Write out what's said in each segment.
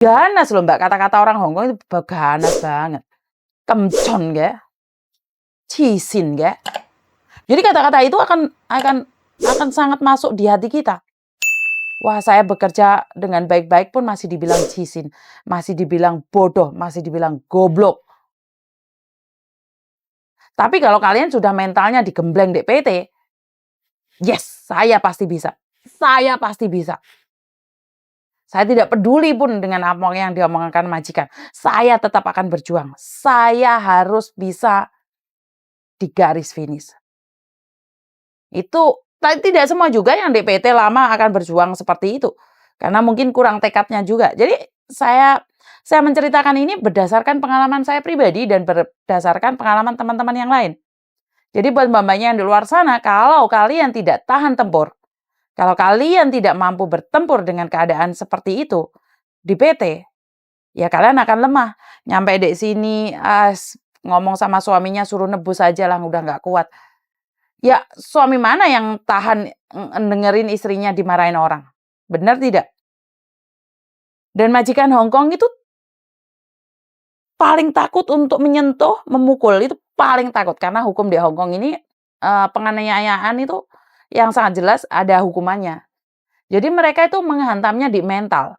Ganas loh Mbak, kata-kata orang Hong Kong itu ganas banget. Kemcon ge, cisin ge. Jadi kata-kata itu akan sangat masuk di hati kita. Wah, saya bekerja dengan baik-baik pun masih dibilang cisin, masih dibilang bodoh, masih dibilang goblok. Tapi kalau kalian sudah mentalnya digembleng di PT, yes, saya pasti bisa. Saya pasti bisa. Saya tidak peduli pun dengan apa yang diomongkan majikan. Saya tetap akan berjuang. Saya harus bisa di garis finish. Itu tidak semua juga yang DPT lama akan berjuang seperti itu. Karena mungkin kurang tekadnya juga. Jadi saya menceritakan ini berdasarkan pengalaman saya pribadi dan berdasarkan pengalaman teman-teman yang lain. Jadi buat mbak-mbaknya yang di luar sana, kalau kalian tidak tahan tempur, kalau kalian tidak mampu bertempur dengan keadaan seperti itu di PT, ya kalian akan lemah. Nyampe di sini, ngomong sama suaminya suruh nebus aja lah, udah nggak kuat. Ya suami mana yang tahan dengerin istrinya dimarahin orang? Benar tidak? Dan majikan Hong Kong itu paling takut untuk menyentuh, memukul, itu paling takut. Karena hukum di Hong Kong ini, penganiayaan itu yang sangat jelas ada hukumannya. Jadi mereka itu menghantamnya di mental.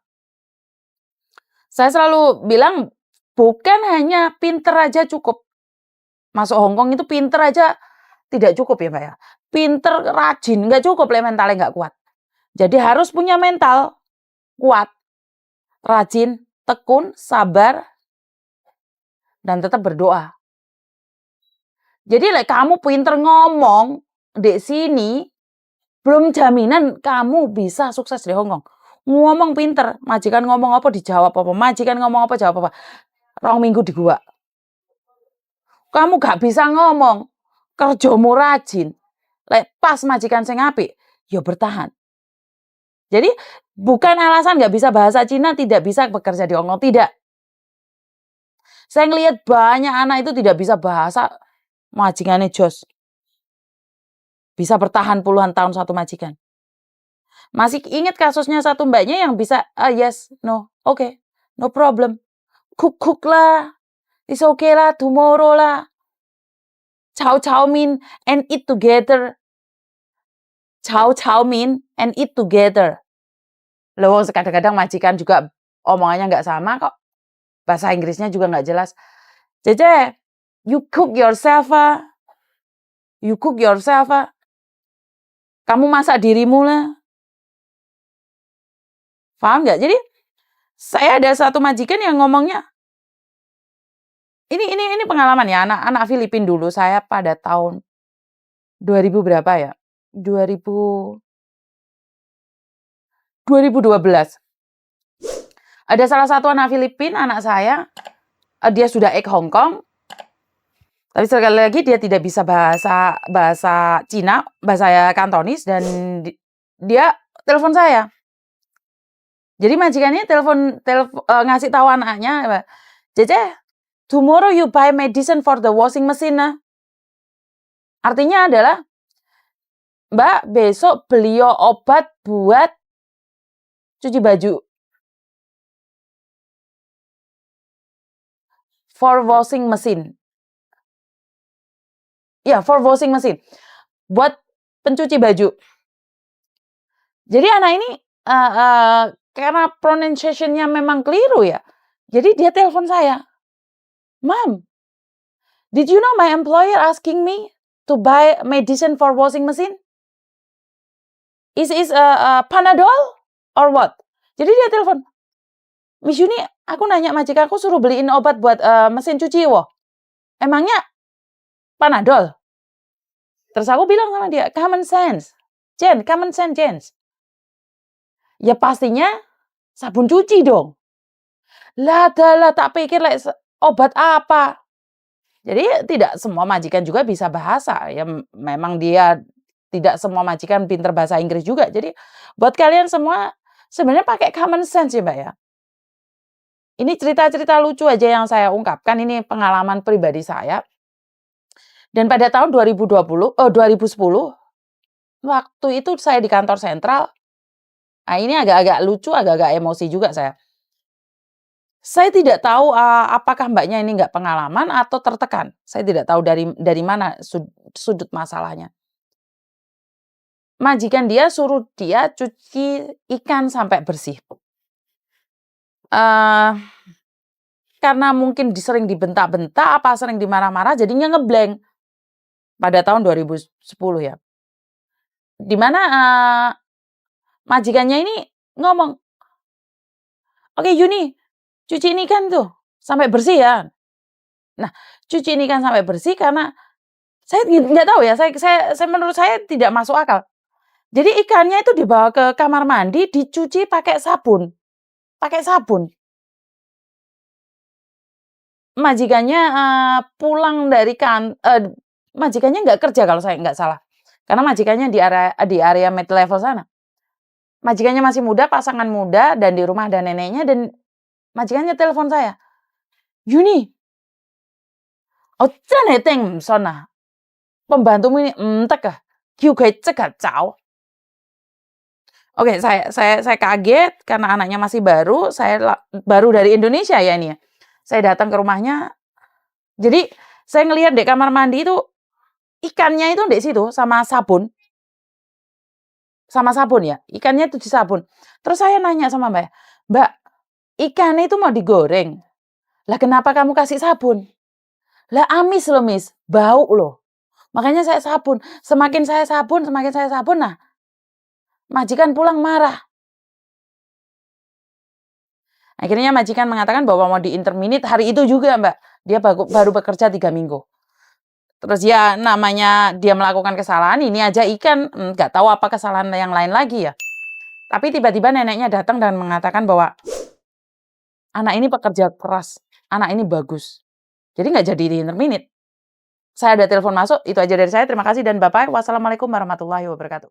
Saya selalu bilang, bukan hanya pinter aja cukup. Masuk Hong Kong itu pinter aja tidak cukup ya Mbak ya. Pinter, rajin, nggak cukup mentalnya nggak kuat. Jadi harus punya mental kuat, rajin, tekun, sabar, dan tetap berdoa. Jadi kamu pinter ngomong di sini, belum jaminan kamu bisa sukses di Hong Kong. Ngomong pinter, majikan ngomong apa dijawab apa, majikan ngomong apa jawab apa. 2 minggu di gua. Kamu gak bisa ngomong, kerjamu rajin, pas majikan sing apik, ya bertahan. Jadi bukan alasan gak bisa bahasa Cina tidak bisa bekerja di Hong Kong, tidak. Saya ngelihat banyak anak itu tidak bisa bahasa, majikannya jos. Bisa bertahan puluhan tahun satu majikan. Masih ingat kasusnya satu mbaknya yang bisa, yes, no, okay, no problem. Cook lah, it's okay lah, tomorrow lah. Chow mein and eat together. Chow mein and eat together. Loh, kadang-kadang majikan juga omongannya nggak sama kok. Bahasa Inggrisnya juga nggak jelas. Cece, you cook yourself ah. You cook yourself ah. Kamu masak dirimu lah. Paham nggak? Jadi saya ada satu majikan yang ngomongnya, ini pengalaman ya, anak Filipin dulu saya pada tahun 2000 berapa ya? 2012. Ada salah satu anak Filipin, anak saya, dia sudah Hong Kong, tapi sekali lagi dia tidak bisa bahasa Cina, bahasa Kantonis, dan dia telepon saya. Jadi majikannya ngasih tahu anaknya, Cece, tomorrow you buy medicine for the washing machine. Artinya adalah, Mbak, besok beli obat buat cuci baju. For washing machine. Ya, for washing machine. Buat pencuci baju. Jadi anak ini, karena pronunciation-nya memang keliru ya, jadi dia telepon saya. Mom, did you know my employer asking me to buy medicine for washing machine? Is Panadol or what? Jadi dia telepon, Miss Yuni, aku nanya majikanku suruh beliin obat buat mesin cuci woh. Emangnya Panadol? Terus aku bilang sama dia, common sense. Jen, common sense, Jen. Ya pastinya sabun cuci dong. Lah tak pikir obat apa. Jadi tidak semua majikan juga bisa bahasa. Ya memang dia tidak semua majikan pinter bahasa Inggris juga. Jadi buat kalian semua sebenarnya pakai common sense ya Mbak ya. Ini cerita-cerita lucu aja yang saya ungkapkan. Ini pengalaman pribadi saya. Dan pada tahun 2010, waktu itu saya di kantor sentral. Nah ini agak-agak lucu, agak-agak emosi juga saya. Saya tidak tahu, apakah Mbaknya ini nggak pengalaman atau tertekan. Saya tidak tahu dari mana sudut masalahnya. Majikan dia suruh dia cuci ikan sampai bersih. Eee, karena mungkin sering dibentak-bentak, apa sering dimarah-marah, jadinya nge-blank pada tahun 2010 ya. Di mana, majikannya ini ngomong, "Oke Yuni, cuci ini ikan tuh sampai bersih ya." Nah, cuci ini ikan sampai bersih karena saya nggak tahu ya, saya menurut saya tidak masuk akal. Jadi ikannya itu dibawa ke kamar mandi, dicuci pakai sabun, pakai sabun. Majikannya, pulang dari majikannya nggak kerja kalau saya nggak salah, karena majikannya di area mid level sana. Majikannya masih muda, pasangan muda, dan di rumah ada neneknya, dan majikannya telepon saya, "Yuni, 어쩌네 땡 써나. Pembantumu ini entek ah, gyugai cegat cao." Oke, saya kaget karena anaknya masih baru, baru dari Indonesia ya ini ya. Saya datang ke rumahnya, jadi saya ngelihat di kamar mandi itu, ikannya itu di situ sama sabun ya, ikannya itu di sabun. Terus saya nanya sama Mbak, "Mbak, ikannya itu mau digoreng, lah kenapa kamu kasih sabun?" "Lah amis loh Miss, bau loh. Makanya saya sabun, semakin saya sabun, nah majikan pulang marah." Akhirnya majikan mengatakan bahwa mau di-interminate hari itu juga Mbak, dia baru bekerja 3 minggu. Terus ya namanya dia melakukan kesalahan, ini aja ikan, nggak tahu apa kesalahan yang lain lagi ya. Tapi tiba-tiba neneknya datang dan mengatakan bahwa, "Anak ini pekerja keras, anak ini bagus." Jadi nggak jadi di-interminate. Saya ada telepon masuk, itu aja dari saya, terima kasih dan bye-bye. Wassalamualaikum warahmatullahi wabarakatuh.